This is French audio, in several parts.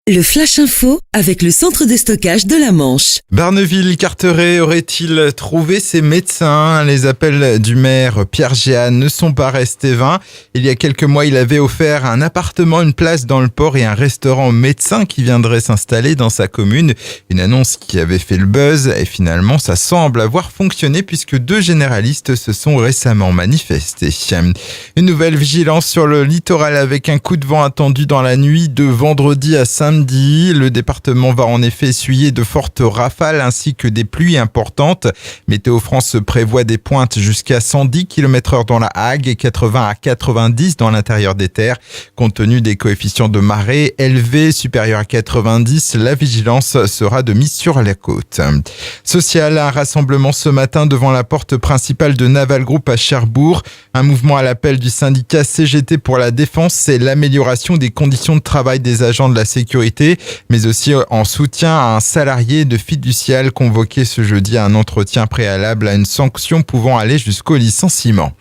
Le Flash Info avec le centre de stockage de la Manche. Barneville-Carteret aurait-il trouvé ses médecins? Les appels du maire Pierre Géane ne sont pas restés vains. Il y a quelques mois, il avait offert un appartement, une place dans le port et un restaurant aux médecins qui viendraient s'installer dans sa commune. Une annonce qui avait fait le buzz et finalement, ça semble avoir fonctionné puisque 2 généralistes se sont récemment manifestés. Une nouvelle vigilance sur le littoral avec un coup de vent attendu dans la nuit de vendredi à samedi. Le département va en effet essuyer de fortes rafales ainsi que des pluies importantes. Météo France prévoit des pointes jusqu'à 110 km/h dans la Hague et 80 à 90 dans l'intérieur des terres. Compte tenu des coefficients de marée élevés supérieurs à 90, la vigilance sera de mise sur la côte. Social, un rassemblement ce matin devant la porte principale de Naval Group à Cherbourg. Un mouvement à l'appel du syndicat CGT pour la défense et l'amélioration des conditions de travail des agents de la sécurité, mais aussi en soutien à un salarié de Fiducial convoqué ce jeudi à un entretien préalable à une sanction pouvant aller jusqu'au licenciement.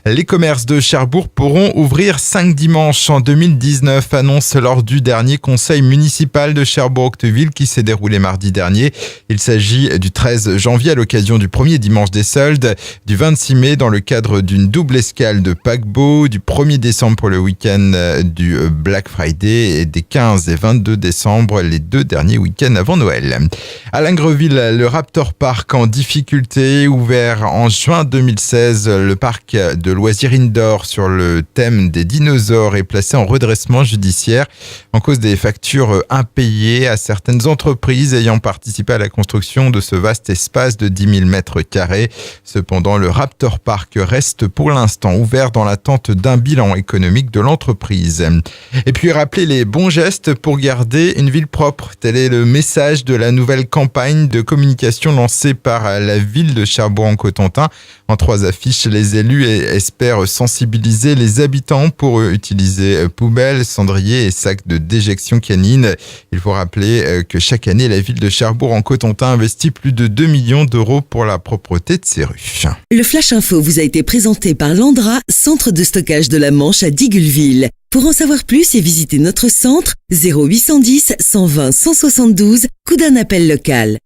Les commerces de Cherbourg pourront ouvrir 5 dimanches en 2019, annonce lors du dernier conseil municipal de Cherbourg-Octeville qui s'est déroulé mardi dernier. Il s'agit du 13 janvier à l'occasion du premier dimanche des soldes, du 26 mai dans le cadre d'une double escale de paquebot, du 1er décembre pour le week-end du Black Friday et des 15 et 22 décembre, les 2 derniers week-ends avant Noël. À Lingreville, le Raptor Park en difficulté, ouvert en juin 2016, le parc de loisirs indoor sur le thème des dinosaures est placé en redressement judiciaire en cause des factures impayées à certaines entreprises ayant participé à la construction de ce vaste espace de 10 000 mètres carrés. Cependant, le Raptor Park reste pour l'instant ouvert dans l'attente d'un bilan économique de l'entreprise. Et puis rappeler les bons gestes pour garder une ville propre. Tel est le message de la nouvelle campagne de communication lancée par la ville de Cherbourg-en-Cotentin. En 3 affiches, les élus espèrent sensibiliser les habitants pour utiliser poubelles, cendriers et sacs de déjection canine. Il faut rappeler que chaque année, la ville de Cherbourg-en-Cotentin investit plus de 2 millions d'euros pour la propreté de ses rues. Le Flash Info vous a été présenté par Landra, centre de stockage de la Manche à Digoulville. Pour en savoir plus et visiter notre centre, 0810 120 172, coup d'un appel local.